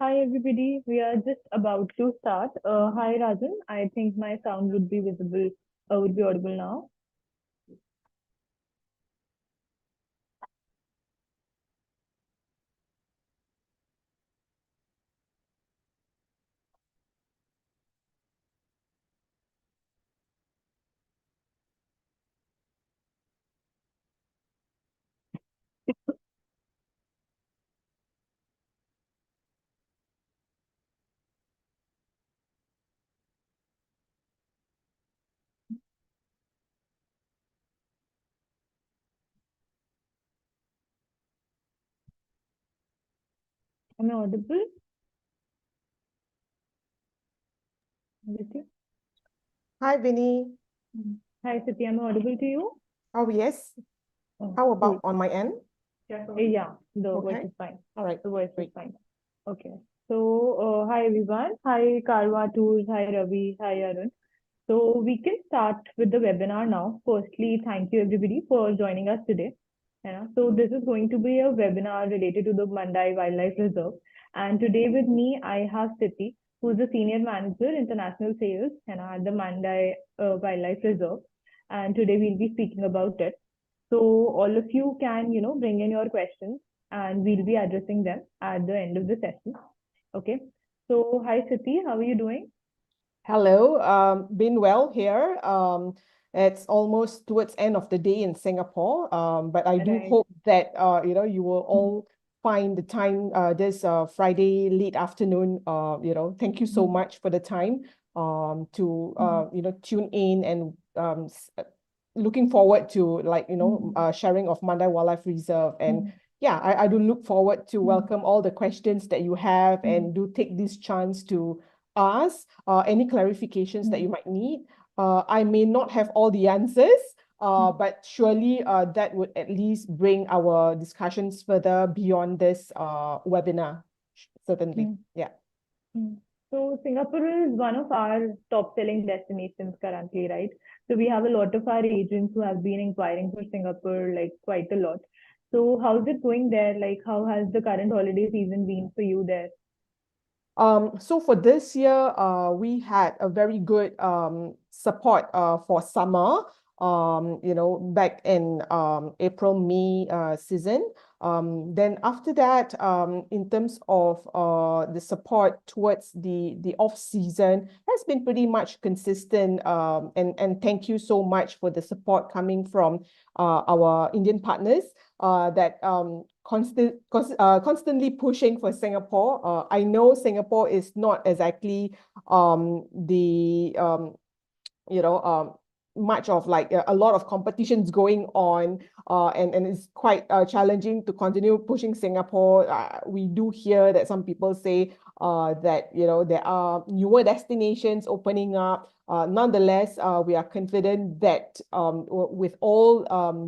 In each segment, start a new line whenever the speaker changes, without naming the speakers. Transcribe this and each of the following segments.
Hi everybody, we are just about to start. Hi Rajan, I think my sound would be visible, would be audible now. Am I audible with you?
Hi, Vinny.
Hi Siti, am I audible to you?
Oh, yes.
Oh,
How
cool.
about on my end?
Yeah, the voice
Okay.
is fine.
All right.
The voice is
Great.
fine. Okay. So, hi everyone. Hi Karwa Tours. Hi Ravi. Hi Arun. So we can start with the webinar now. Firstly, thank you everybody for joining us today. Yeah, so this is going to be a webinar related to the Mandai Wildlife Reserve. And today with me, I have Siti, who is the Senior Manager, International Sales, at the Mandai Wildlife Reserve. And today we'll be speaking about it. So all of you can, bring in your questions and we'll be addressing them at the end of the session. Okay. So hi Siti, how are you doing?
Hello. Been well here. It's almost towards end of the day in Singapore. But I do
Right.
hope that you will all find the time this Friday late afternoon. Thank you so much for the time to tune in and looking forward to sharing of Mandai Wildlife Reserve. And yeah, I do look forward to welcome all the questions that you have and do take this chance to ask any clarifications that you might need. I may not have all the answers, but surely that would at least bring our discussions further beyond this webinar, certainly. Yeah.
Mm. So Singapore is one of our top selling destinations currently, right? So we have a lot of our agents who have been inquiring for Singapore like quite a lot. So how's it going there? Like how has the current holiday season been for you there?
So for this year, we had a very good support for summer. Back in April, May season. Then after that, in terms of the support towards the off season, has been pretty much consistent. And thank you so much for the support coming from our Indian partners that constantly pushing for Singapore. I know Singapore is not exactly the much of like a lot of competitions going on, and it's quite challenging to continue pushing Singapore. We do hear that some people say that there are newer destinations opening up. Nonetheless, we are confident that with all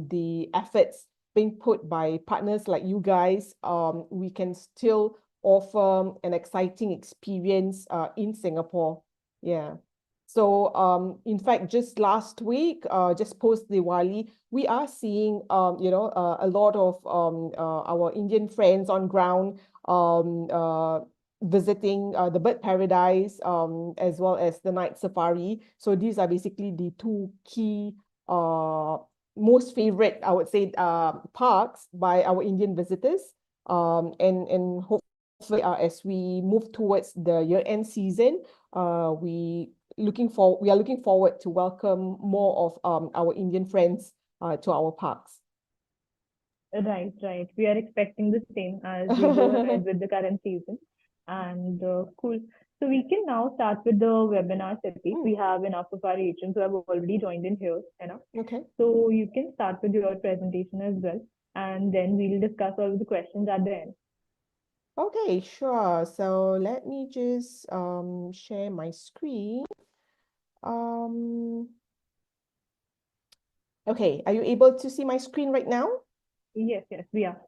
the efforts being put by partners like you guys, we can still offer an exciting experience in Singapore. Yeah. So, in fact, just last week, just post Diwali, we are seeing, a lot of our Indian friends on ground visiting the bird paradise as well as the night safari. So these are basically the two key, most favorite, I would say, parks by our Indian visitors. And hopefully, as we move towards the year-end season, we are looking forward to welcome more of our Indian friends to our parks.
Right, right. We are expecting the same as we go ahead with the current season. And cool. So we can now start with the webinar, Sati. We have enough of our agents who have already joined in here,
Okay.
So you can start with your presentation as well, and then we'll discuss all of the questions at the end.
Okay, sure. So let me just share my screen. Um, okay, are you able to see my screen right now?
Yes, yes, we are.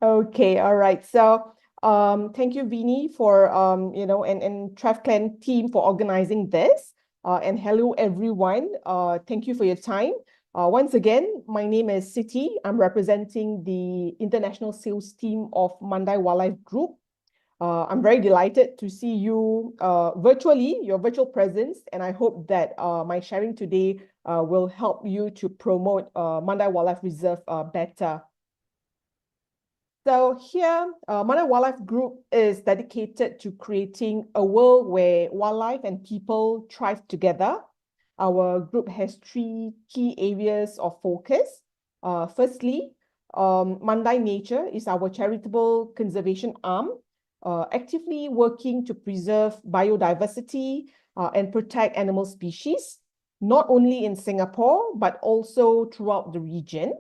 Okay, all right. So, thank you, Vinny, for and TravClan team for organizing this. And hello, everyone. Thank you for your time. Once again, my name is Siti. I'm representing the international sales team of Mandai Wildlife Group. I'm very delighted to see you virtually, your virtual presence, and I hope that my sharing today will help you to promote Mandai Wildlife Reserve better. So here, Mandai Wildlife Group is dedicated to creating a world where wildlife and people thrive together. Our group has three key areas of focus. Firstly, Mandai Nature is our charitable conservation arm, actively working to preserve biodiversity and protect animal species, not only in Singapore, but also throughout the region.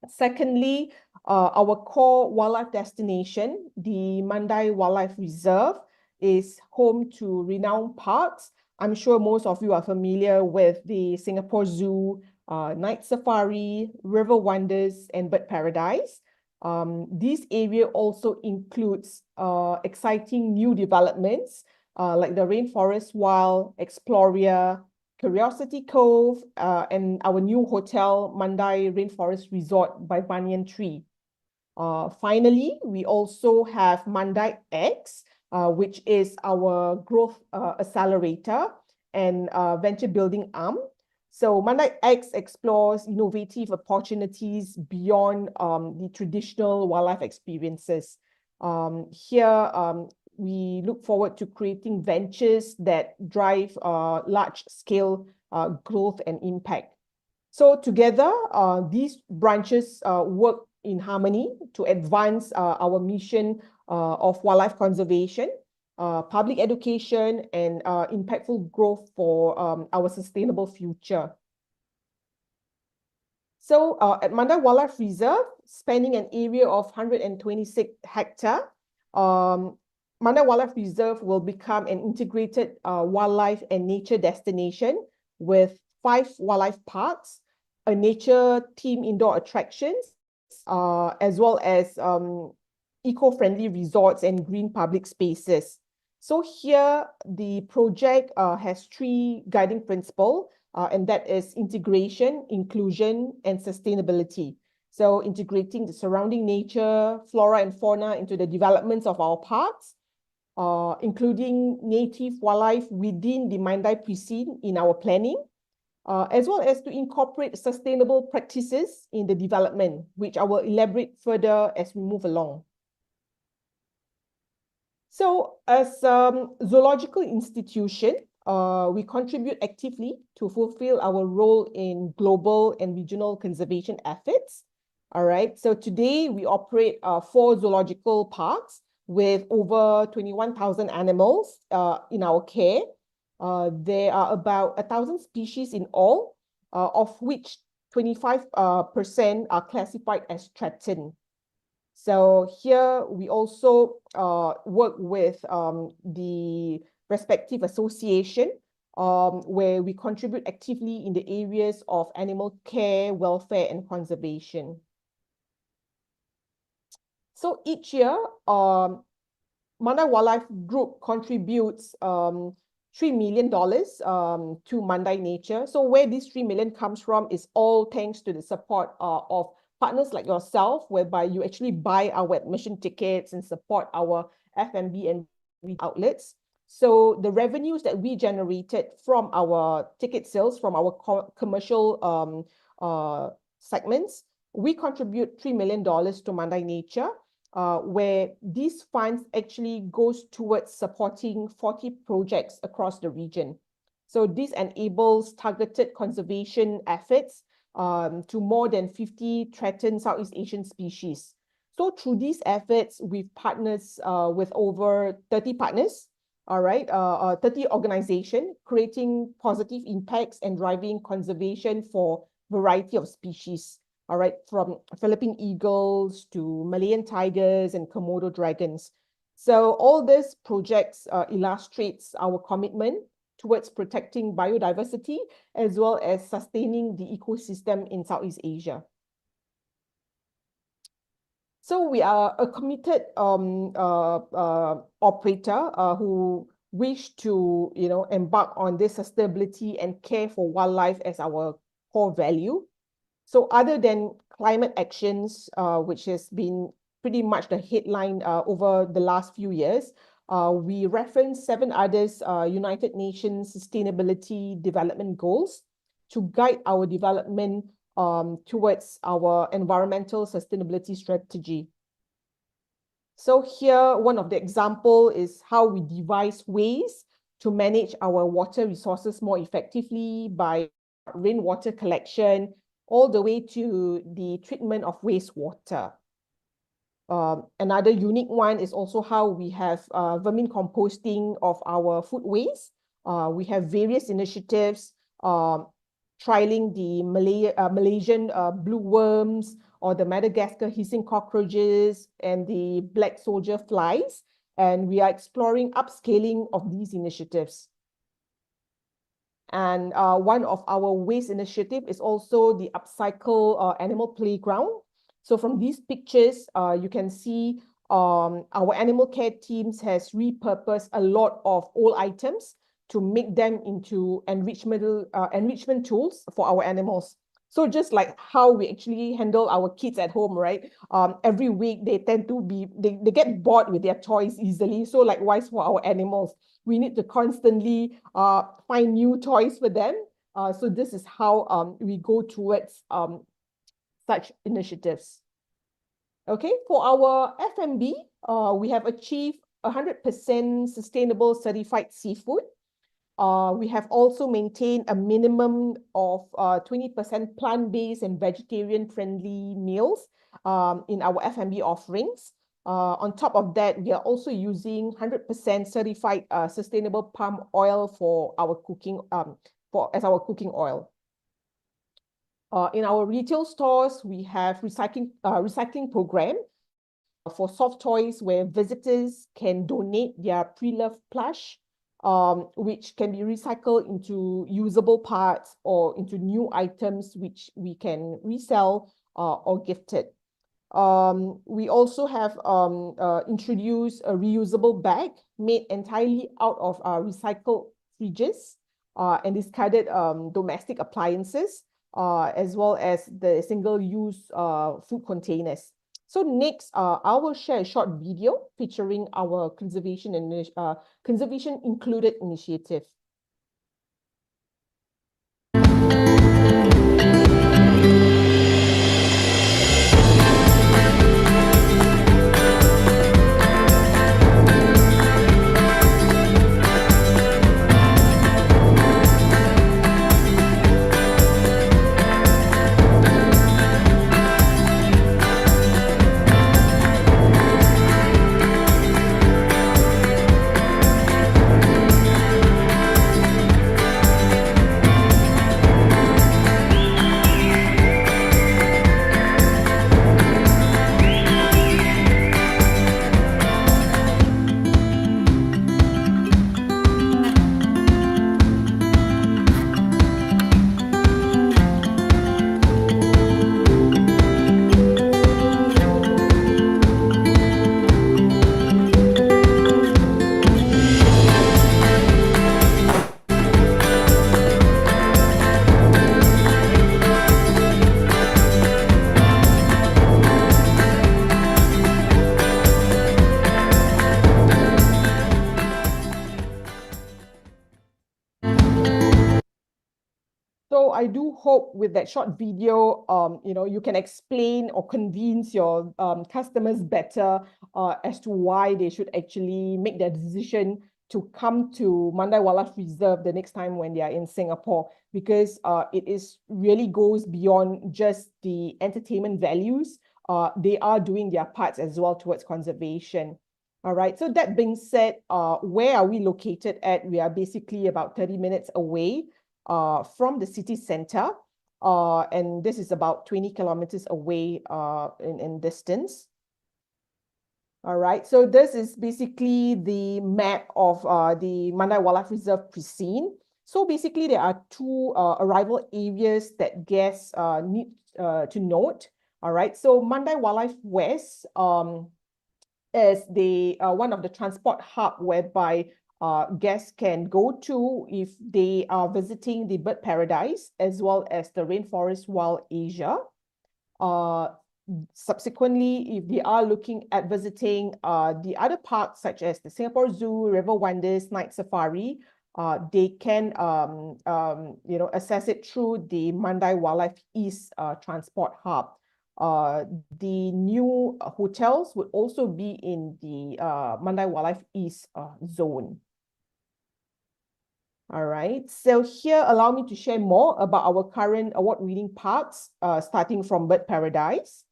Secondly, our core wildlife destination, the Mandai Wildlife Reserve, is home to renowned parks. I'm sure most of you are familiar with the Singapore Zoo, Night Safari, River Wonders, and Bird Paradise. This area also includes exciting new developments like the Rainforest Wild, Exploria, Curiosity Cove, and our new hotel, Mandai Rainforest Resort by Banyan Tree. Finally, we also have Mandai X, which is our growth accelerator and venture building arm. So Mandai X explores innovative opportunities beyond the traditional wildlife experiences. Here, we look forward to creating ventures that drive large-scale growth and impact. So together, these branches work in harmony to advance our mission of wildlife conservation, public education, and impactful growth for our sustainable future. So at Mandai Wildlife Reserve, spanning an area of 126 hectares, Mandai Wildlife Reserve will become an integrated wildlife and nature destination with 5 wildlife parks, a nature-themed indoor attractions, as well as eco-friendly resorts and green public spaces. So here, the project has 3 guiding principles, and that is integration, inclusion, and sustainability. So integrating the surrounding nature, flora and fauna into the developments of our parks, including native wildlife within the Mandai precinct in our planning, as well as to incorporate sustainable practices in the development, which I will elaborate further as we move along. So as a zoological institution, we contribute actively to fulfill our role in global and regional conservation efforts. All right, so today we operate 4 zoological parks with over 21,000 animals in our care. There are about 1,000 species in all, of which 25% are classified as threatened. So here we also work with the respective association where we contribute actively in the areas of animal care, welfare, and conservation. So each year, Mandai Wildlife Group contributes $3 million to Mandai Nature. So where this 3 million comes from is all thanks to the support of partners like yourself, whereby you actually buy our admission tickets and support our F&B and outlets. So the revenues that we generated from our ticket sales, from our commercial segments, we contribute $3 million to Mandai Nature, where these funds actually goes towards supporting 40 projects across the region. So this enables targeted conservation efforts to more than 50 threatened Southeast Asian species. So through these efforts, we've partnered with over 30 partners, all right, 30 organizations, creating positive impacts and driving conservation for a variety of species. All right, from Philippine eagles to Malayan tigers and Komodo dragons. So all these projects illustrates our commitment towards protecting biodiversity as well as sustaining the ecosystem in Southeast Asia. So we are a committed operator who wish to, embark on this sustainability and care for wildlife as our core value. So other than climate actions, which has been pretty much the headline over the last few years. We reference 7 others United Nations Sustainability Development Goals to guide our development towards our environmental sustainability strategy. So here, one of the example is how we devise ways to manage our water resources more effectively by rainwater collection, all the way to the treatment of wastewater. Another unique one is also how we have vermin composting of our food waste. We have various initiatives trialing the Malaysian blue worms, or the Madagascar hissing cockroaches, and the black soldier flies. And we are exploring upscaling of these initiatives. And one of our waste initiative is also the upcycle animal playground. So from these pictures, you can see our animal care teams has repurposed a lot of old items to make them into enrichment tools for our animals. So just like how we actually handle our kids at home, right? Every week they tend to they get bored with their toys easily. So likewise for our animals, we need to constantly find new toys for them. So this is how we go towards such initiatives. Okay, for our F&B, we have achieved 100% sustainable certified seafood. We have also maintained a minimum of 20% plant-based and vegetarian-friendly meals in our F&B offerings. On top of that, we are also using 100% certified sustainable palm oil for our cooking as our cooking oil. In our retail stores, we have recycling program for soft toys where visitors can donate their pre-loved plush, which can be recycled into usable parts or into new items which we can resell or gift it. We also have introduced a reusable bag made entirely out of recycled fridges and discarded domestic appliances, as well as the single-use food containers. So next, I will share a short video featuring our conservation included initiative. So I do hope with that short video, you can explain or convince your customers better as to why they should actually make their decision to come to Mandai Wildlife Reserve the next time when they are in Singapore, because it really goes beyond just the entertainment values. They are doing their parts as well towards conservation. All right, so that being said, where are we located at? We are basically about 30 minutes away from the city center, and this is about 20 kilometers away in distance. All right, so this is basically the map of the Mandai Wildlife Reserve precinct. So basically, there are 2 arrival areas that guests need to note. All right, so Mandai Wildlife West is the one of the transport hub whereby guests can go to if they are visiting the bird paradise as well as the Rainforest Wild Asia. subsequently, if they are looking at visiting the other parks, such as the Singapore Zoo, River Wonders, Night Safari, they can assess it through the Mandai Wildlife East transport hub. The new hotels would also be in the Mandai Wildlife East zone. All right, so here allow me to share more about our current award-winning parks, starting from Bird Paradise.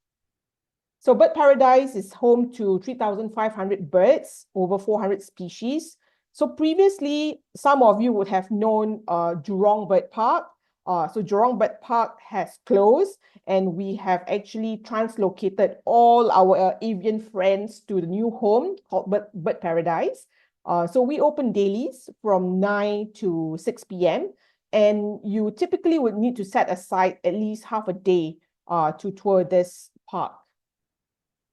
So Bird Paradise is home to 3,500 birds, over 400 species. So previously, some of you would have known Jurong Bird Park. So Jurong Bird Park has closed, and we have actually translocated all our avian friends to the new home called Bird Paradise. So we open dailies from 9 to 6 p.m. And you typically would need to set aside at least half a day to tour this park.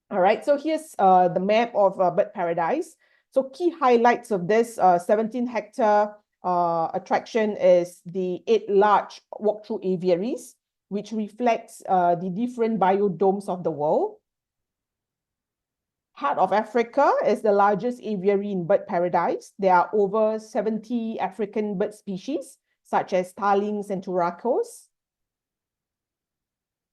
All right, so here's the map of Bird Paradise. So key highlights of this 17-hectare attraction is the 8 large walk-through aviaries, which reflects the different biodomes of the world. Heart of Africa is the largest aviary in Bird Paradise. There are over 70 African bird species, such as starlings and turacos.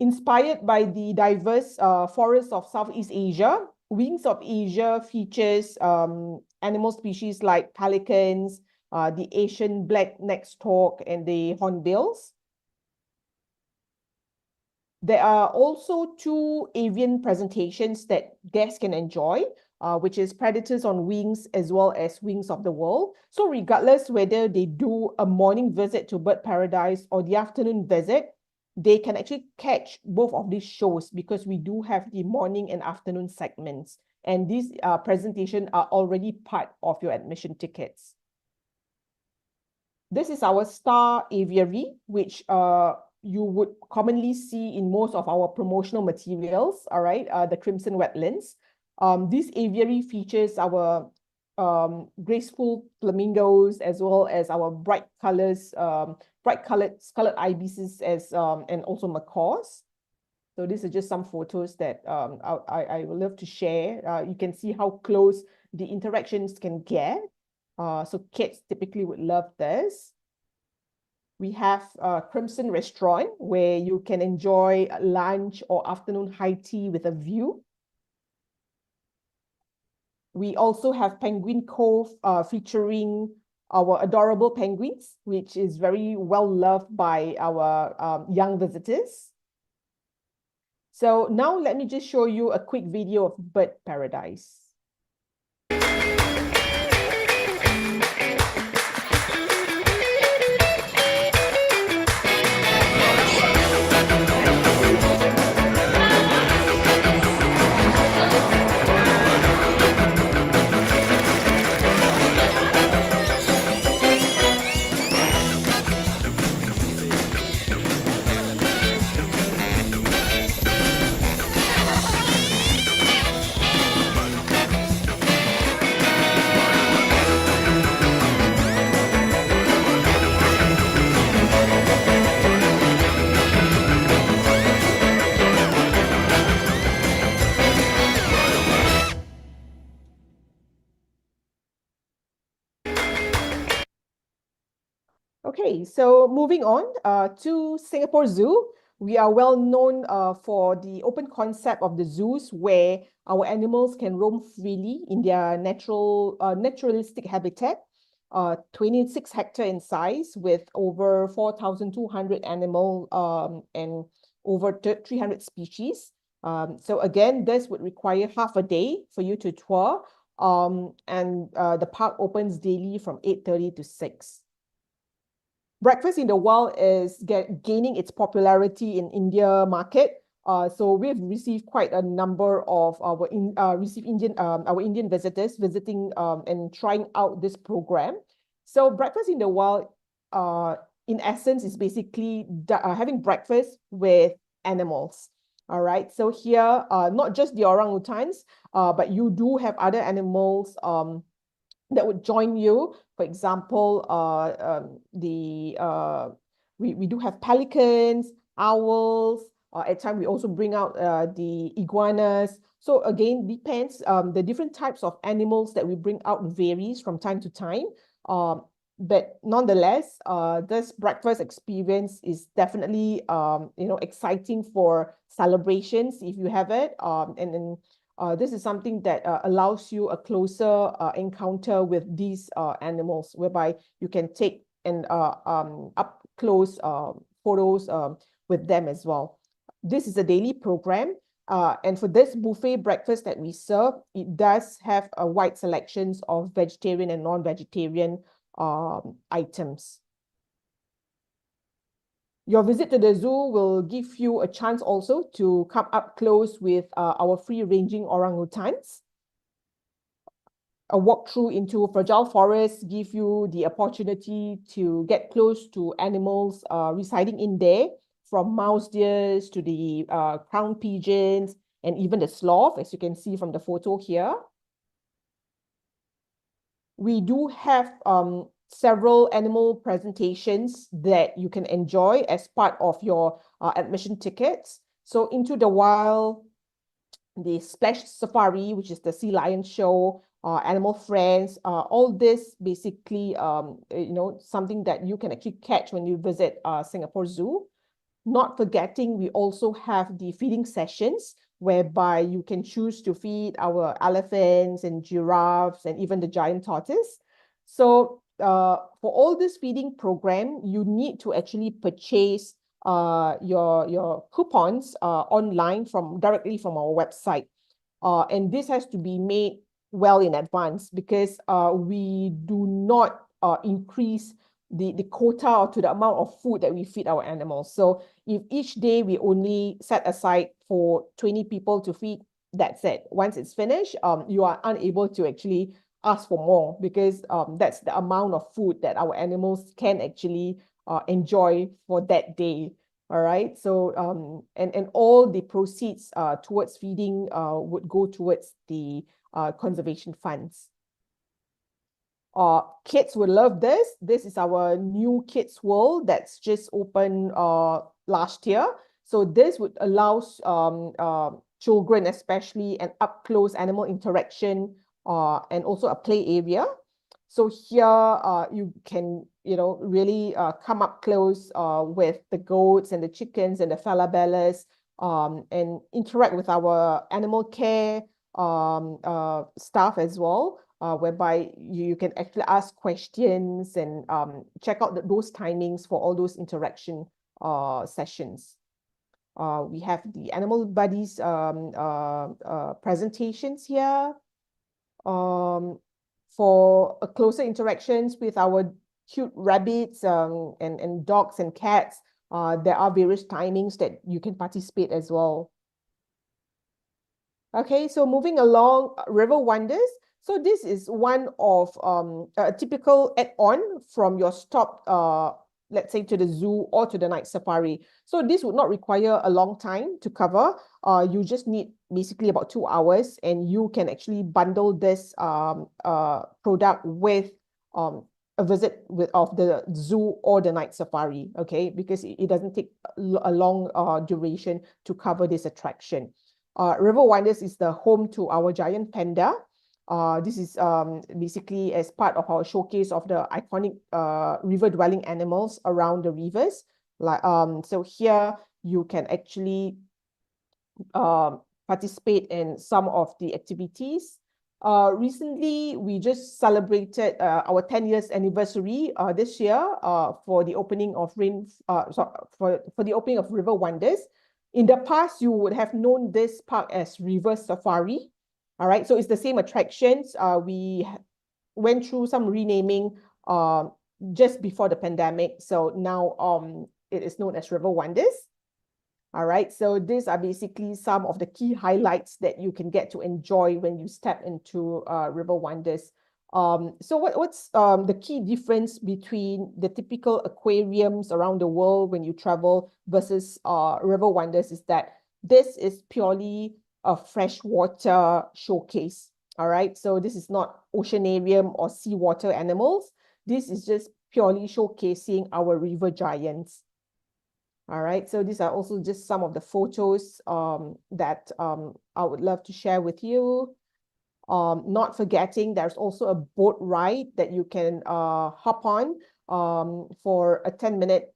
Inspired by the diverse forests of Southeast Asia, Wings of Asia features animal species like pelicans, the Asian black-necked stork, and the hornbills. There are also 2 avian presentations that guests can enjoy, which is Predators on Wings as well as Wings of the World. So regardless whether they do a morning visit to Bird Paradise or the afternoon visit, they can actually catch both of these shows because we do have the morning and afternoon segments. And these presentations are already part of your admission tickets. This is our star aviary, which you would commonly see in most of our promotional materials, all right, the Crimson Wetlands. This aviary features our graceful flamingos as well as our bright-colored scarlet ibises and also macaws. So these are just some photos that I would love to share. You can see how close the interactions can get. So kids typically would love this. We have Crimson Restaurant, where you can enjoy lunch or afternoon high tea with a view. We also have Penguin Cove featuring our adorable penguins, which is very well loved by our young visitors. So now let me just show you a quick video of Bird Paradise. Okay, so moving on to Singapore Zoo. We are well known for the open concept of the zoos where our animals can roam freely in their naturalistic habitat. 26 hectare in size with over 4,200 animal and over 300 species. So again, this would require half a day for you to tour. And the park opens daily from 8:30 to 6. Breakfast in the wild is gaining its popularity in India market. So we've received quite a number of our Indian visitors visiting and trying out this program. So breakfast in the wild, in essence, is basically having breakfast with animals. All right. So here, not just the orangutans, but you do have other animals that would join you. For example, we do have pelicans, owls, At times, we also bring out the iguanas. So again, depends. The different types of animals that we bring out varies from time to time. But nonetheless, this breakfast experience is definitely exciting for celebrations if you have it. And this is something that allows you a closer encounter with these animals, whereby you can take and up close photos with them as well. This is a daily program. And for this buffet breakfast that we serve, it does have a wide selections of vegetarian and non-vegetarian items. Your visit to the zoo will give you a chance also to come up close with our free-ranging orangutans. A walkthrough into fragile forests give you the opportunity to get close to animals residing in there, from mouse deers to the crown pigeons and even the sloth, as you can see from the photo here. We do have several animal presentations that you can enjoy as part of your admission tickets. So Into the Wild, the Splash Safari, which is the sea lion show, Animal Friends, all this basically, something that you can actually catch when you visit Singapore Zoo. Not forgetting, we also have the feeding sessions, whereby you can choose to feed our elephants and giraffes and even the giant tortoise. So for all this feeding program, you need to actually purchase your coupons online directly from our website. And this has to be made well in advance, because we do not increase the quota or to the amount of food that we feed our animals. So if each day we only set aside for 20 people to feed, that's it. Once it's finished, you are unable to actually ask for more, because that's the amount of food that our animals can actually enjoy for that day. All right. So and all the proceeds towards feeding would go towards the conservation funds. Kids would love this. This is our new Kids World that's just opened last year. So this would allow children, especially, an up-close animal interaction and also a play area. So here you can, really come up close with the goats and the chickens and the falabellas, and interact with our animal care staff as well, whereby you can actually ask questions and check out those timings for all those interaction sessions. We have the Animal Buddies presentations here. For closer interactions with our cute rabbits and dogs and cats, there are various timings that you can participate as well. Okay, so moving along, River Wonders. So this is one of a typical add-on from your stop, let's say to the zoo or to the night safari. So this would not require a long time to cover. You just need basically about 2 hours, and you can actually bundle this product with a visit of the zoo or the night safari, okay? Because it doesn't take a long duration to cover this attraction. River Wonders is the home to our giant panda. This is basically as part of our showcase of the iconic river-dwelling animals around the rivers. So here you can actually participate in some of the activities. Recently, we just celebrated our 10 years anniversary this year for the opening of for the opening of River Wonders. In the past, you would have known this park as River Safari. All right, so it's the same attractions. We went through some renaming just before the pandemic. So now it is known as River Wonders. All right, so these are basically some of the key highlights that you can get to enjoy when you step into River Wonders. So what's the key difference between the typical aquariums around the world when you travel versus River Wonders is that this is purely a freshwater showcase. All right, so this is not oceanarium or seawater animals. This is just purely showcasing our river giants. All right, so these are also just some of the photos that I would love to share with you. Not forgetting, there's also a boat ride that you can hop on for a 10-minute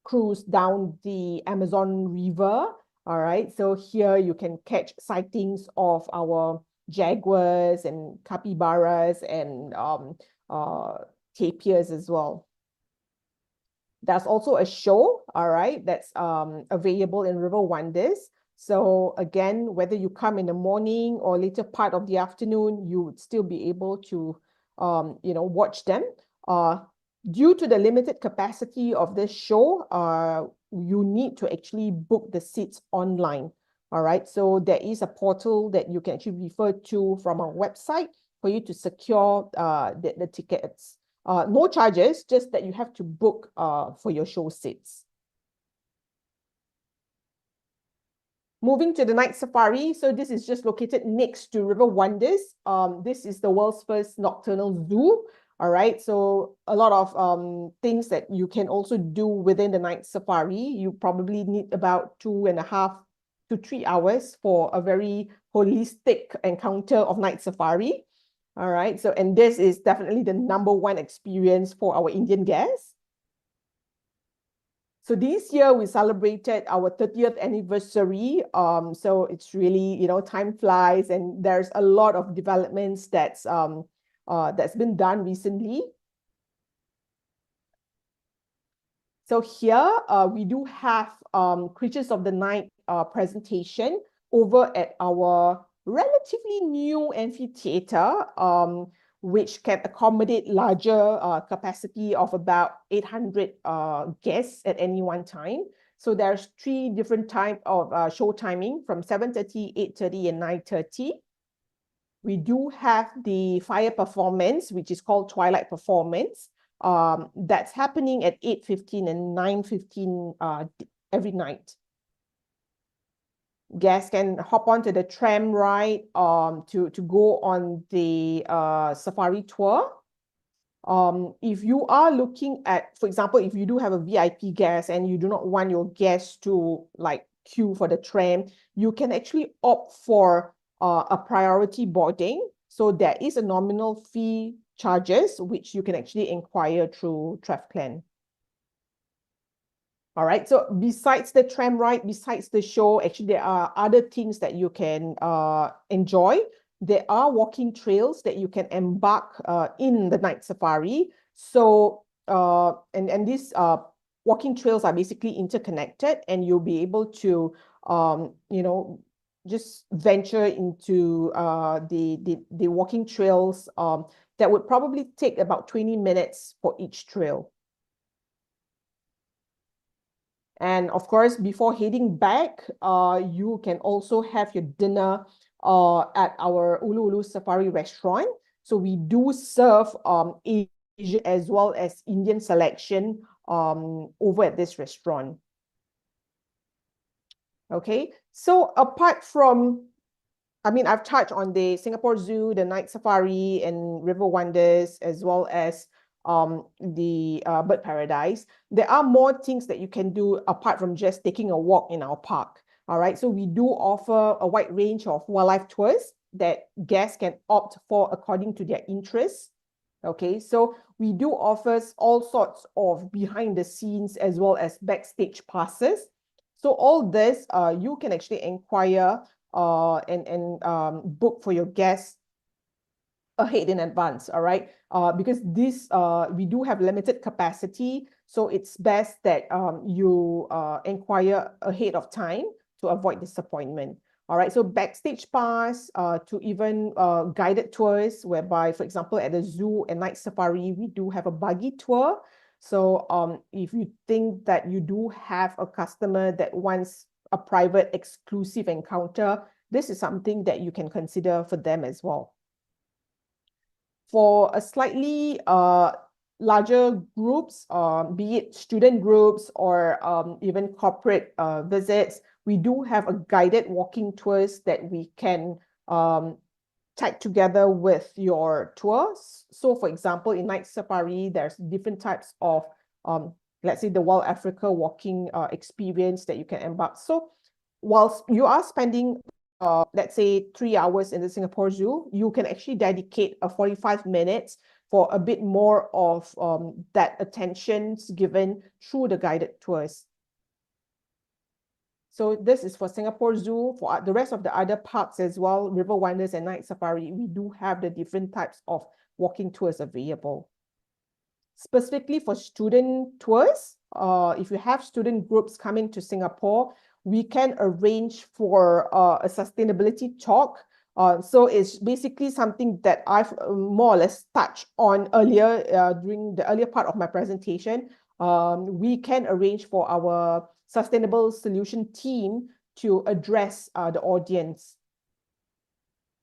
cruise down the Amazon River. All right, so here you can catch sightings of our jaguars and capybaras and tapirs as well. There's also a show, all right, that's available in River Wonders. So again, whether you come in the morning or later part of the afternoon, you would still be able to, watch them. Due to the limited capacity of this show, you need to actually book the seats online. All right, so there is a portal that you can actually refer to from our website for you to secure the tickets. No charges, just that you have to book for your show seats. Moving to the night safari. So this is just located next to River Wonders. This is the world's first nocturnal zoo. All right, so a lot of things that you can also do within the night safari. You probably need about 2.5 to 3 hours for a very holistic encounter of night safari. All right, so and this is definitely the #1 experience for our Indian guests. So this year we celebrated our 30th anniversary. So it's really, time flies, and there's a lot of developments that's been done recently. So here we do have Creatures of the Night presentation over at our relatively new amphitheater, which can accommodate larger capacity of about 800 guests at any one time. So there's 3 different type of show timing from 7:30, 8:30, and 9:30. We do have the fire performance, which is called Twilight Performance. That's happening at 8:15 and 9:15 every night. Guests can hop onto the tram ride to go on the safari tour. If you are looking at, for example, if you do have a VIP guest and you do not want your guests to queue for the tram, you can actually opt for a priority boarding. So there is a nominal fee charges, which you can actually inquire through TravPlan. All right, so besides the tram ride, besides the show, actually there are other things that you can enjoy. There are walking trails that you can embark in the night safari. So, and these walking trails are basically interconnected, and you'll be able to, just venture into the walking trails that would probably take about 20 minutes for each trail. And of course, before heading back, you can also have your dinner at our Ulu Ulu Safari restaurant. So we do serve Asian as well as Indian selection over at this restaurant. Okay, so apart from, I've touched on the Singapore Zoo, the Night Safari, and River Wonders, as well as the Bird Paradise. There are more things that you can do apart from just taking a walk in our park. All right, so we do offer a wide range of wildlife tours that guests can opt for according to their interests. Okay, so we do offer all sorts of behind the scenes as well as backstage passes. So all this, you can actually inquire and book for your guests ahead in advance, all right? Because this, we do have limited capacity, so it's best that you inquire ahead of time to avoid disappointment. All right, so backstage pass to even guided tours, whereby, for example, at the zoo and night safari, we do have a buggy tour. So if you think that you do have a customer that wants a private exclusive encounter, this is something that you can consider for them as well. For a slightly larger groups, be it student groups or even corporate visits, we do have a guided walking tours that we can tag together with your tours. So for example, in night safari, there's different types of let's say the Wild Africa walking experience that you can embark. So whilst you are spending let's say 3 hours in the Singapore Zoo, you can actually dedicate a 45 minutes for a bit more of that attention given through the guided tours. So this is for Singapore Zoo. For the rest of the other parks as well, River Wonders and Night Safari, we do have the different types of walking tours available. Specifically for student tours, if you have student groups coming to Singapore, we can arrange for a sustainability talk. So it's basically something that I've more or less touched on earlier during the earlier part of my presentation. We can arrange for our sustainable solution team to address the audience.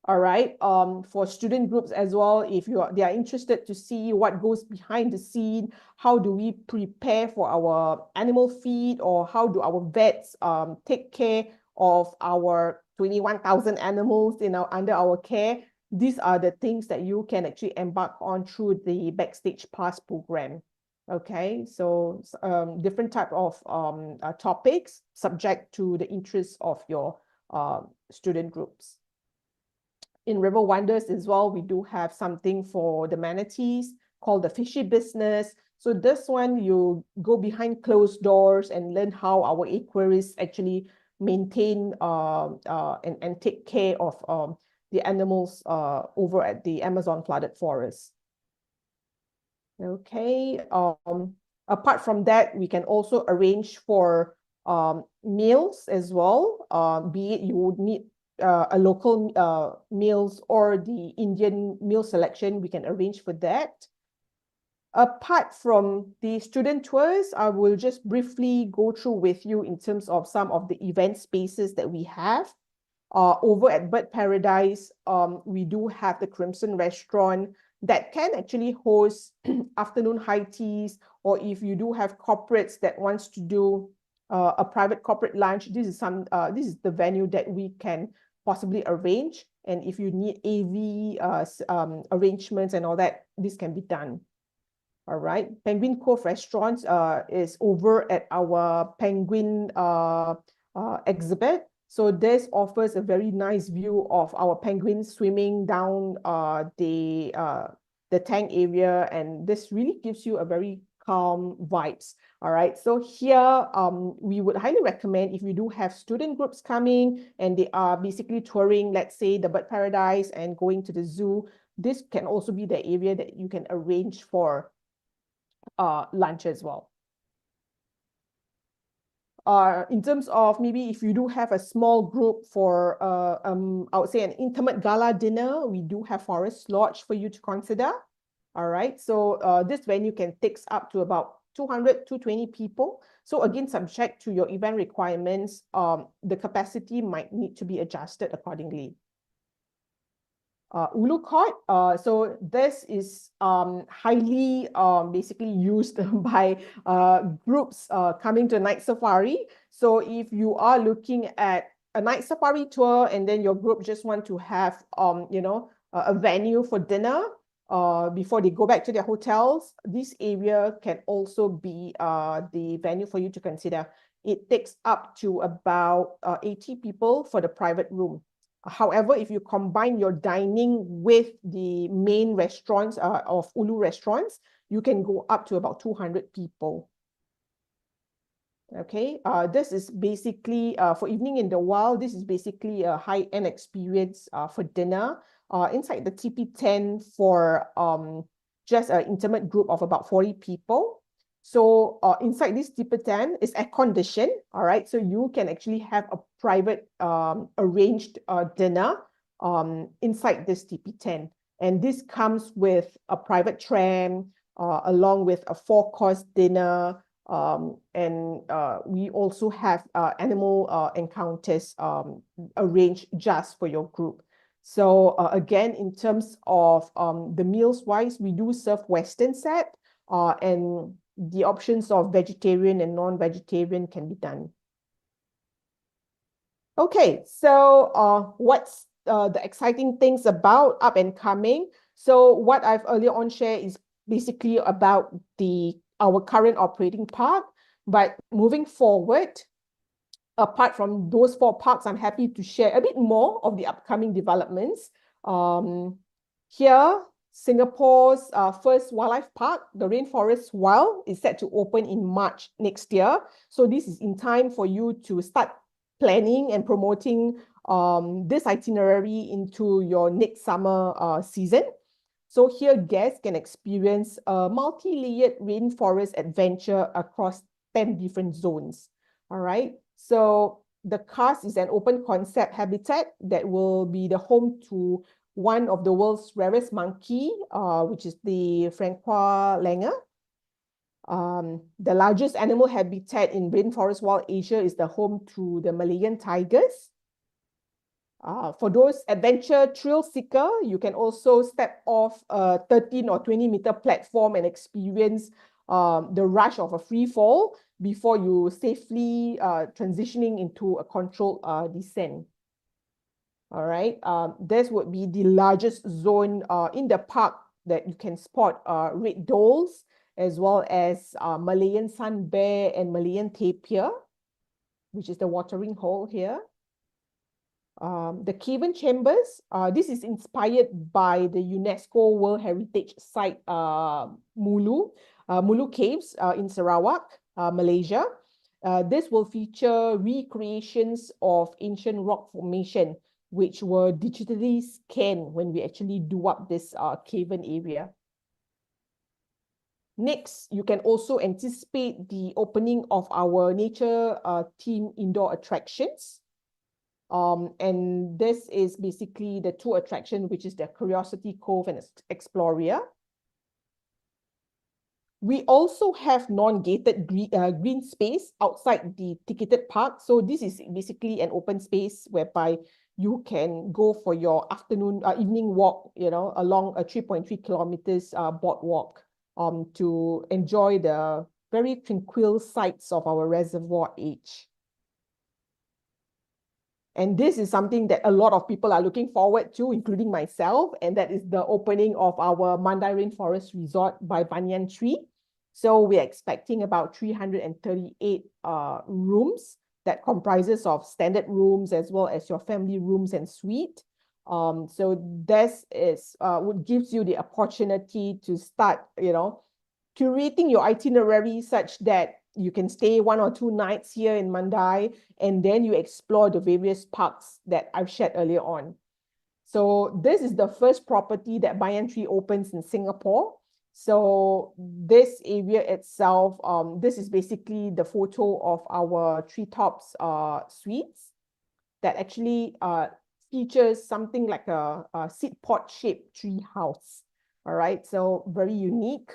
All right. For student groups as well, if they are interested to see what goes behind the scene, how do we prepare for our animal feed, or how do our vets take care of our 21,000 animals under our care? These are the things that you can actually embark on through the Backstage Pass program. Okay, so different type of topics subject to the interests of your student groups. In River Wonders as well, we do have something for the manatees called the fishy business. So this one, you go behind closed doors and learn how our aquarists actually maintain and take care of the animals over at the Amazon flooded forest. Okay. Apart from that, we can also arrange for meals as well. Be it you would need a local meals or the Indian meal selection, we can arrange for that. Apart from the student tours, I will just briefly go through with you in terms of some of the event spaces that we have. Over at Bird Paradise, we do have the Crimson Restaurant that can actually host afternoon high teas, or if you do have corporates that wants to do a private corporate lunch, this is the venue that we can possibly arrange. And if you need AV arrangements and all that, this can be done. All right, Penguin Cove Restaurants is over at our Penguin exhibit. So this offers a very nice view of our penguins swimming down the tank area, and this really gives you a very calm vibes. All right, so here we would highly recommend, if you do have student groups coming and they are basically touring, let's say the Bird Paradise and going to the zoo, this can also be the area that you can arrange for lunch as well. In terms of maybe if you do have a small group for, I would say an intimate gala dinner, we do have Forest Lodge for you to consider. All right, so this venue can take up to about 200 to 220 people. So again, subject to your event requirements, the capacity might need to be adjusted accordingly. Ulu Court, so this is highly basically used by groups coming to night safari. So if you are looking at a night safari tour and then your group just want to have a venue for dinner before they go back to their hotels, this area can also be the venue for you to consider. It takes up to about 80 people for the private room. However, if you combine your dining with the main restaurants of Ulu restaurants, you can go up to about 200 people. Okay, this is basically for evening in the wild. This is basically a high-end experience for dinner inside the teepee tent for just an intimate group of about 40 people. So inside this teepee tent is air conditioned, all right? So you can actually have a private arranged dinner inside this teepee tent. And this comes with a private tram along with a 4-course dinner. And we also have animal encounters arranged just for your group. So again, in terms of the meals wise, we do serve Western set and the options of vegetarian and non-vegetarian can be done. Okay, so what's the exciting things about up and coming? So what I've earlier on shared is basically about the our current operating park. But moving forward, apart from those 4 parks, I'm happy to share a bit more of the upcoming developments. Here, Singapore's first wildlife park, the Rainforest Wild, is set to open in March next year. So this is in time for you to start planning and promoting this itinerary into your next summer season. So here, guests can experience a multi-layered rainforest adventure across 10 different zones. All right. So the CARS is an open concept habitat that will be the home to one of the world's rarest monkey, which is the Francois Langer. The largest animal habitat in Rainforest Wild Asia is the home to the Malayan tigers. For those adventure thrill seeker, you can also step off a 13 or 20-meter platform and experience the rush of a free fall before you safely transitioning into a controlled descent. All right, this would be the largest zone in the park that you can spot red doles, as well as Malayan sun bear and Malayan tapir, which is the watering hole here. The Caven Chambers, this is inspired by the UNESCO World Heritage Site Mulu Caves in Sarawak, Malaysia. This will feature recreations of ancient rock formation, which were digitally scanned when we actually do up this Caven area. Next, you can also anticipate the opening of our nature theme indoor attractions. And this is basically the 2 attractions, which is the Curiosity Cove and Exploria. We also have non-gated green space outside the ticketed park. So this is basically an open space whereby you can go for your evening walk, along a 3.3 kilometers boardwalk to enjoy the very tranquil sights of our reservoir edge. And this is something that a lot of people are looking forward to, including myself, and that is the opening of our Mandai Rainforest Resort by Banyan Tree. So we're expecting about 338 rooms that comprises of standard rooms as well as your family rooms and suite. So this is what gives you the opportunity to start, curating your itinerary such that you can stay 1 or 2 nights here in Mandai, and then you explore the various parks that I've shared earlier on. So this is the first property that Banyan Tree opens in Singapore. So this area itself, this is basically the photo of our treetops suites that actually features something like a seed pod shaped tree house. All right, so very unique.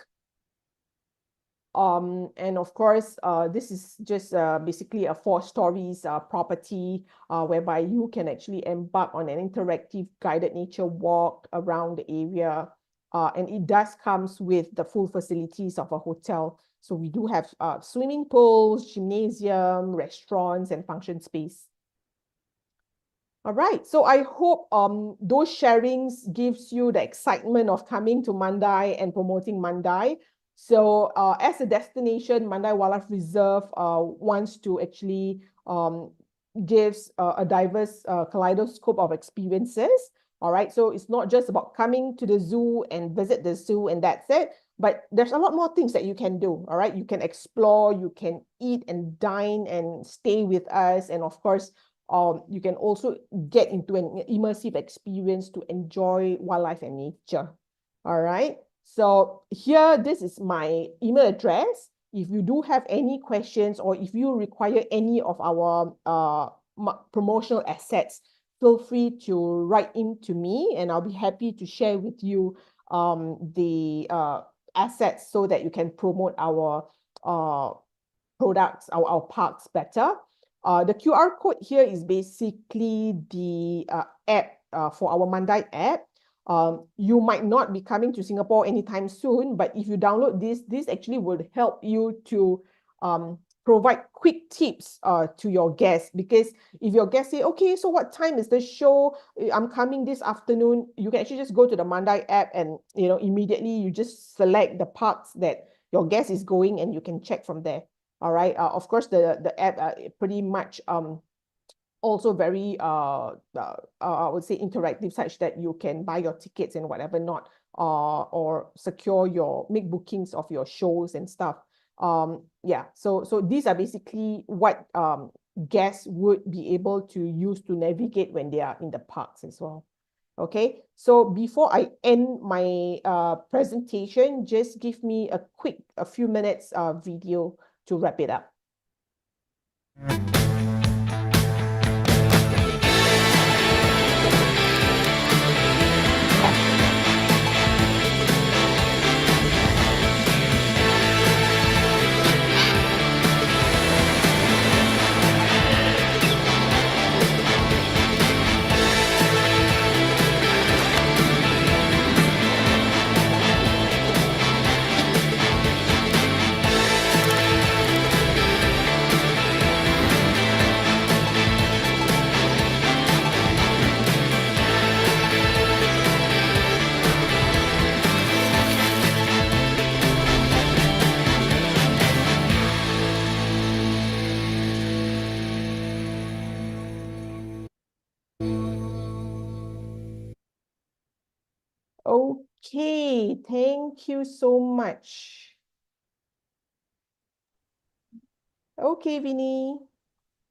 And of course, this is just basically a 4 stories property whereby you can actually embark on an interactive guided nature walk around the area. And it does comes with the full facilities of a hotel. So we do have swimming pools, gymnasium, restaurants, and function space. All right, so I hope those sharings gives you the excitement of coming to Mandai and promoting Mandai. So as a destination, Mandai Wildlife Reserve wants to actually gives a diverse kaleidoscope of experiences. All right, so it's not just about coming to the zoo and visit the zoo and that's it, but there's a lot more things that you can do. All right, you can explore, you can eat and dine and stay with us, and of course, you can also get into an immersive experience to enjoy wildlife and nature. All right. So here, this is my email address. If you do have any questions or if you require any of our promotional assets, feel free to write in to me and I'll be happy to share with you the assets so that you can promote our products, our parks better. The QR code here is basically the app for our Mandai app. You might not be coming to Singapore anytime soon, but if you download this actually would help you to provide quick tips to your guests. Because if your guests say, okay, so what time is the show? I'm coming this afternoon. You can actually just go to the Mandai app and immediately you just select the parks that your guest is going, and you can check from there. All right. Of course, the app pretty much also very I would say interactive, such that you can buy your tickets and whatever not, or make bookings of your shows and stuff. Yeah, so these are basically what guests would be able to use to navigate when they are in the parks as well. Okay, so before I end my presentation, just give me a few minutes video to wrap it up. Okay, thank you so much. Okay, Vinny,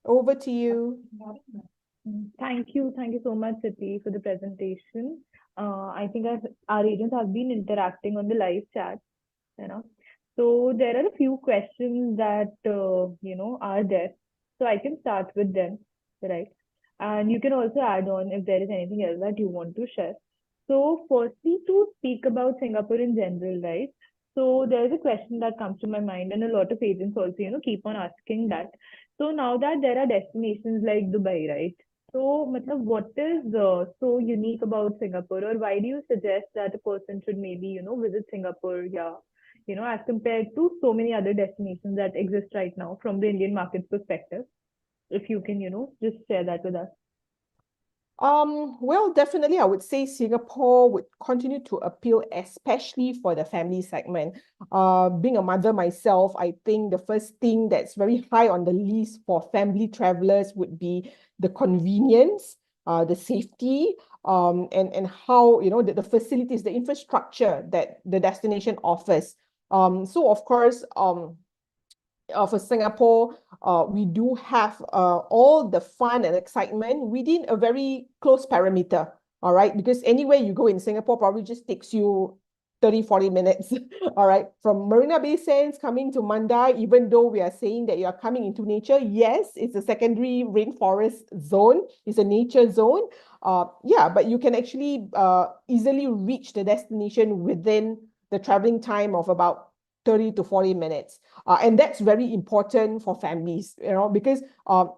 over to you.
Thank you so much, Siti, for the presentation. I think our agents have been interacting on the live chat, you know. So there are a few questions that are there. So I can start with them, right? And you can also add on if there is anything else that you want to share. So firstly, to speak about Singapore in general, right? So there is a question that comes to my mind, and a lot of agents also, keep on asking that. So now that there are destinations like Dubai, right? So, matlab, what is so unique about Singapore, or why do you suggest that a person should maybe, visit Singapore, yeah, as compared to so many other destinations that exist right now from the Indian market perspective? If you can, just share that with us.
Well, definitely, I would say Singapore would continue to appeal, especially for the family segment. Being a mother myself, I think the first thing that's very high on the list for family travelers would be the convenience, the safety, and how, the facilities, the infrastructure that the destination offers. So of course, for Singapore, we do have all the fun and excitement within a very close parameter, all right? Because anywhere you go in Singapore probably just takes you 30, 40 minutes, all right? From Marina Bay Sands coming to Mandai, even though we are saying that you are coming into nature, yes, it's a secondary rainforest zone, it's a nature zone. Yeah, but you can actually easily reach the destination within the traveling time of about 30 to 40 minutes. And that's very important for families, because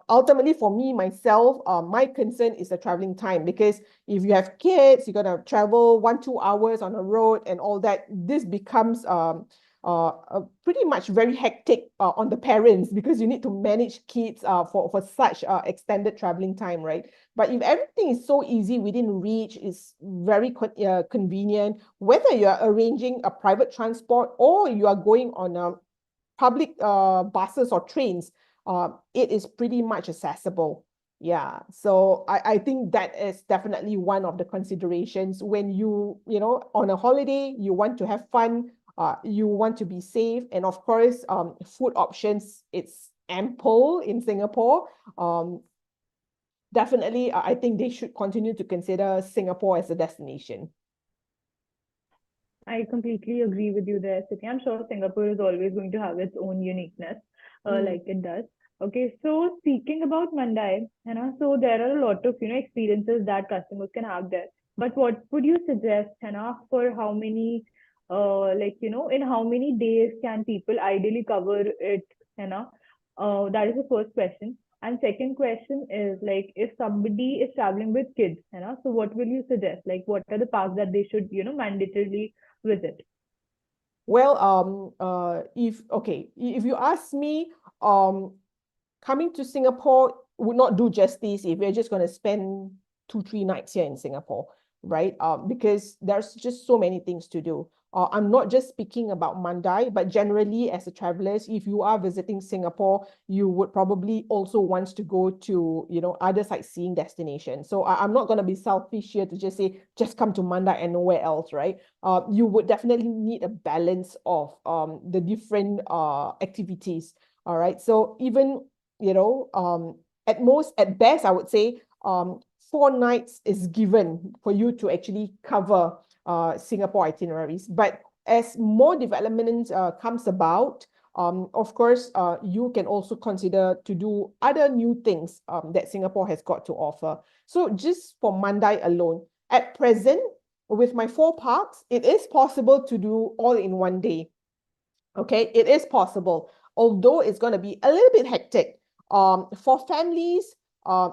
ultimately for me, myself, my concern is the traveling time. Because if you have kids, you're going to travel 1, 2 hours on a road and all that, this becomes pretty much very hectic on the parents, because you need to manage kids for such extended traveling time, right? But if everything is so easy within reach, is very convenient, whether you are arranging a private transport or you are going on a public buses or trains, it is pretty much accessible. Yeah, so I think that is definitely one of the considerations when on a holiday, you want to have fun, you want to be safe, and of course, food options, it's ample in Singapore. Definitely, I think they should continue to consider Singapore as a destination.
I completely agree with you there, Siti. I'm sure Singapore is always going to have its own uniqueness, like it does. Okay, so speaking about Mandai, so there are a lot of experiences that customers can have there. But what would you suggest, for how many, in how many days can people ideally cover it, that is the first question. And second question is like if somebody is traveling with kids, so what will you suggest? Like what are the parks that they should, mandatorily visit?
Well, if you ask me, coming to Singapore would not do justice if you're just going to spend 2, 3 nights here in Singapore. right? Because there's just so many things to do. I'm not just speaking about Mandai, but generally as a travelers, if you are visiting Singapore, you would probably also want to go to, other sightseeing destinations. So I'm not going to be selfish here to just say, just come to Mandai and nowhere else, right? You would definitely need a balance of the different activities. All right. So even, at best, I would say 4 nights is given for you to actually cover Singapore itineraries. But as more development comes about, of course, you can also consider to do other new things that Singapore has got to offer. So just for Mandai alone, at present, with my 4 parks, it is possible to do all in one day. Okay, it is possible, although it's going to be a little bit hectic. For families,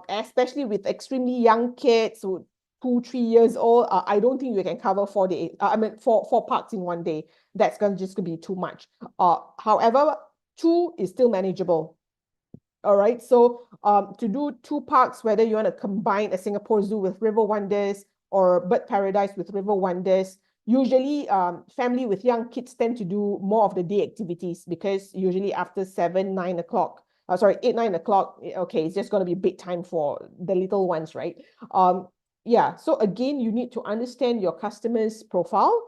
especially with extremely young kids, who 2, 3 years old, I don't think you can cover 4 days. I mean, four parks in one day. That's going to just be too much. However, 2 is still manageable. All right, so to do 2 parks, whether you want to combine a Singapore Zoo with River Wonders or Bird Paradise with River Wonders, usually family with young kids tend to do more of the day activities, because usually after 7, 9 o'clock, 8, 9 o'clock, okay, it's just going to be bedtime for the little ones, right? Yeah, so again, you need to understand your customer's profile.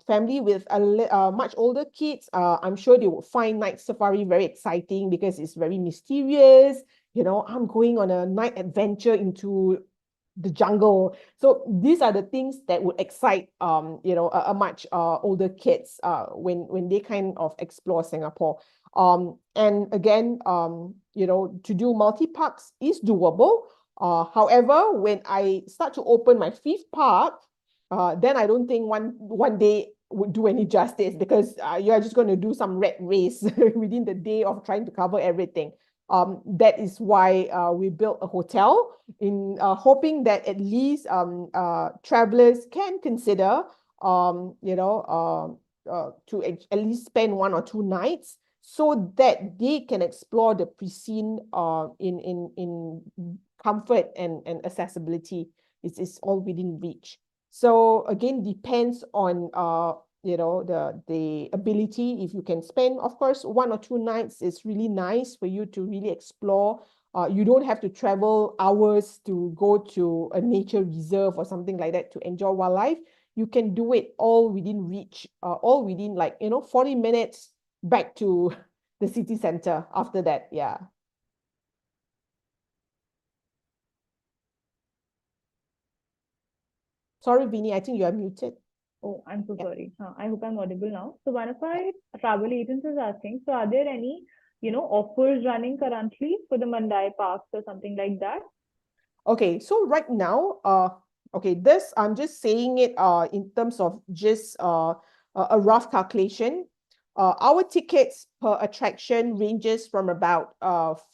Family with much older kids, I'm sure they would find night safari very exciting because it's very mysterious. I'm going on a night adventure into the jungle. So these are the things that would excite a much older kids when they kind of explore Singapore. And again, to do multi-parks is doable. However, when I start to open my 5th park, then I don't think one day would do any justice, because you are just going to do some rat race within the day of trying to cover everything. That is why we built a hotel, in hoping that at least travelers can consider to at least spend 1 or 2 nights, so that they can explore the pristine in comfort and accessibility. It's all within reach. So again, depends on the ability. If you can spend, of course, 1 or 2 nights is really nice for you to really explore. You don't have to travel hours to go to a nature reserve or something like that to enjoy wildlife. You can do it all within reach, all within 40 minutes back to the city center after that. Yeah. Sorry, Vinny, I think you are muted.
Oh, I'm so
Yeah.
sorry. I hope I'm audible now. So one of our travel agents is asking, so are there any, offers running currently for the Mandai parks or something like that?
Okay, so right now, okay, this I'm just saying it in terms of just a rough calculation. Our tickets per attraction ranges from about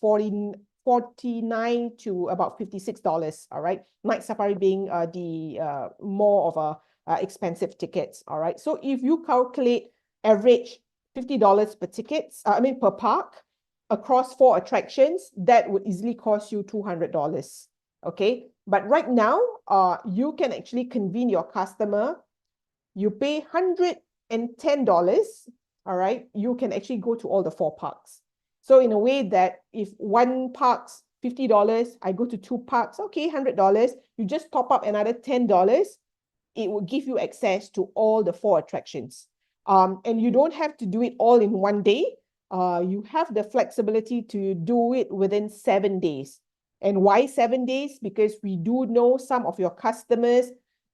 49 to about $56. All right, Night Safari being the more of a expensive tickets. All right, so if you calculate average $50 per tickets, per park across 4 attractions, that would easily cost you $200. Okay, but right now, you can actually convene your customer. You pay $110. All right, you can actually go to all the 4 parks. So in a way that if one park's $50, I go to 2 parks, okay, $100. You just top up another $10. It will give you access to all the 4 attractions. And you don't have to do it all in one day. You have the flexibility to do it within 7 days. And why 7 days? Because we do know some of your customers,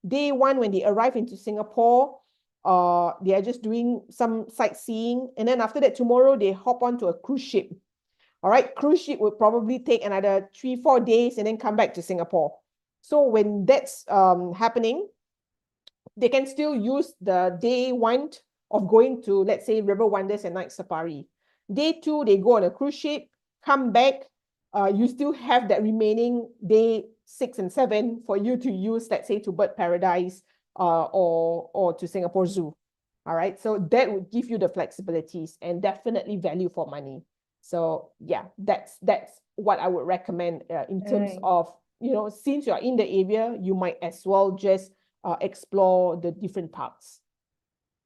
day one, when they arrive into Singapore, they are just doing some sightseeing. And then after that, tomorrow, they hop onto a cruise ship. All right, cruise ship would probably take another 3, 4 days and then come back to Singapore. So when that's happening, they can still use the day one of going to, let's say, River Wonders and Night Safari. Day 2, they go on a cruise ship, come back. You still have that remaining day 6 and 7 for you to use, let's say, to Bird Paradise or to Singapore Zoo. All right, so that would give you the flexibilities and definitely value for money. So yeah, that's what I would recommend in terms
Right.
of since you're in the area, you might as well just explore the different parks.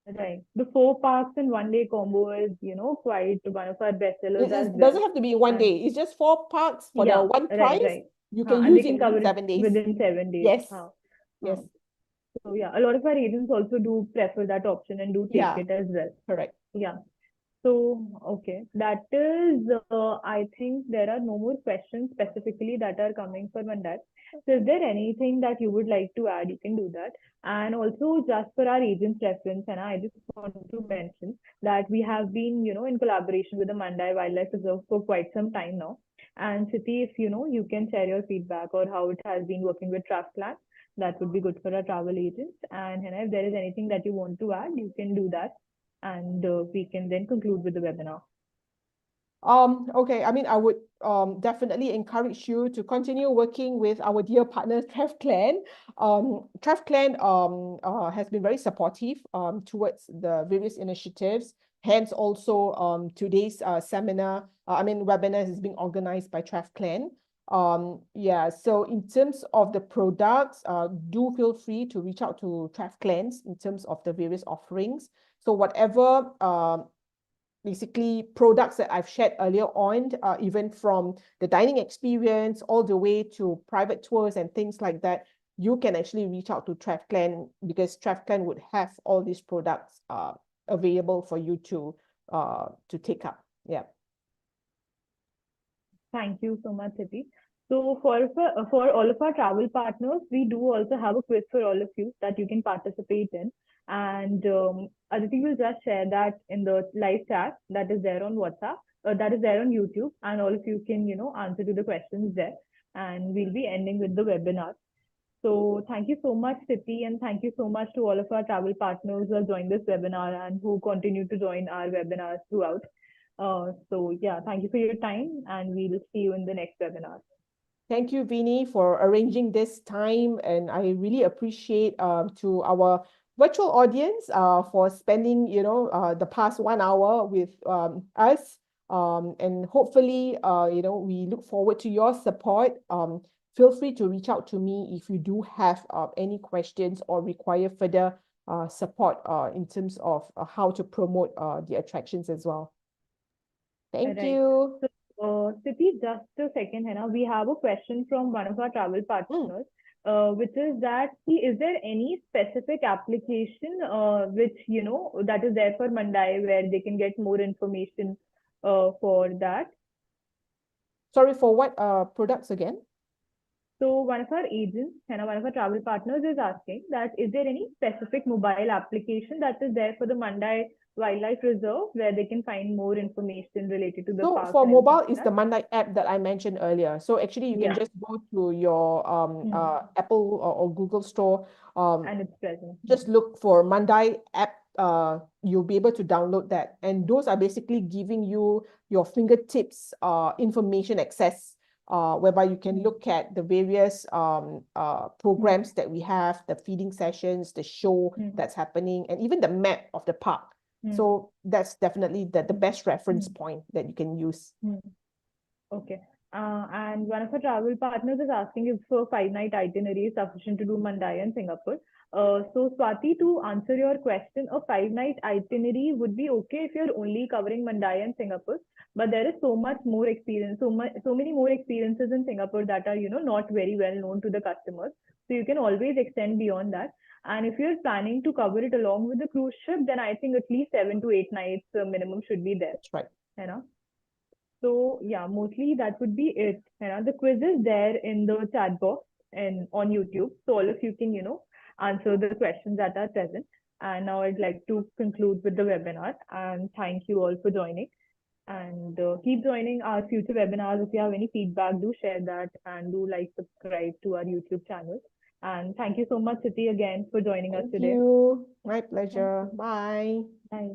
Right. The 4 parks in 1 day combo is, quite one of our best sellers as
It
well.
doesn't have to be one
And
day. It's just 4 parks for the
yeah,
one
right,
price.
right.
You can
And
use
they
it
can
within
cover it
7 days.
within 7 days.
Yes. Yes.
So yeah, a lot of our agents also do prefer that option and do take
Yeah,
it as well.
correct.
Yeah. So, okay, that is, I think there are no more questions specifically that are coming for Mandai. So, is there anything that you would like to add? You can do that. And also, just for our agent's reference, and I just want to mention that we have been, in collaboration with the Mandai Wildlife Reserve for quite some time now. And Siti, if you can share your feedback or how it has been working with Trustland, that would be good for our travel agents. And Hannah, if there is anything that you want to add, you can do that and we can then conclude with the webinar.
Okay, I mean, I would definitely encourage you to continue working with our dear partner, TrevClan. TrevClan has been very supportive towards the various initiatives. Hence, also today's webinar is being organized by TrevClan. Yeah, so in terms of the products, do feel free to reach out to TrevClans in terms of the various offerings. So whatever basically products that I've shared earlier on, even from the dining experience all the way to private tours and things like that, you can actually reach out to TrevClan because TrevClan would have all these products available for you to take up. Yeah.
Thank you so much, Siti. So for all of our travel partners, we do also have a quiz for all of you that you can participate in. And Aditi will just share that in the live chat that is there on WhatsApp, that is there on YouTube, and all of you can, answer to the questions there. And we'll be ending with the webinar. So thank you so much, Siti, and thank you so much to all of our travel partners who have joined this webinar and who continue to join our webinars throughout. So yeah, thank you for your time, and we will see you in the next webinar.
Thank you, Vinny, for arranging this time, and I really appreciate to our virtual audience for spending the past 1 hour with us. And hopefully we look forward to your support. Feel free to reach out to me if you do have any questions or require further support in terms of how to promote the attractions as well. Thank
Right.
you.
So, Siti, just a second, Hannah. We have a question from one of our travel partners, which is that, is there any specific application which, that is there for Mandai where they can get more information for that?
Sorry, for what products again?
So one of our agents and one of our travel partners is asking that is there any specific mobile application that is there for the Mandai Wildlife Reserve where they can find more information related to the
So
parks
for
and everything
mobile
like
is the
that?
Mandai app that I mentioned earlier. So actually you can
Yeah,
just go to your Apple or Google store.
and it's present.
Just look for Mandai app. You'll be able to download that. And those are basically giving you your fingertips information access, whereby you can look at the various programs that we have, the feeding sessions, the show that's happening, and even the map of the park. So that's definitely the best reference point that you can use.
Okay. And one of our travel partners is asking if a 5 night itinerary is sufficient to do Mandai and Singapore. So Swati, to answer your question, a 5 night itinerary would be okay if you're only covering Mandai and Singapore. But there is so much more experience, so many more experiences in Singapore that are, not very well known to the customers. So you can always extend beyond that. And if you're planning to cover it along with the cruise ship, then I think at least 7 to 8 nights minimum should be there.
That's right.
You know? So yeah, mostly that would be it. The quiz is there in the chat box and on YouTube. So all of you can, answer the questions that are present. And now I'd like to conclude with the webinar and thank you all for joining. And keep joining our future webinars. If you have any feedback, do share that and do subscribe to our YouTube channel. And thank you so much, Siti, again for joining us
Thank
today.
you. My
Thank
pleasure.
you.
Bye.
Bye.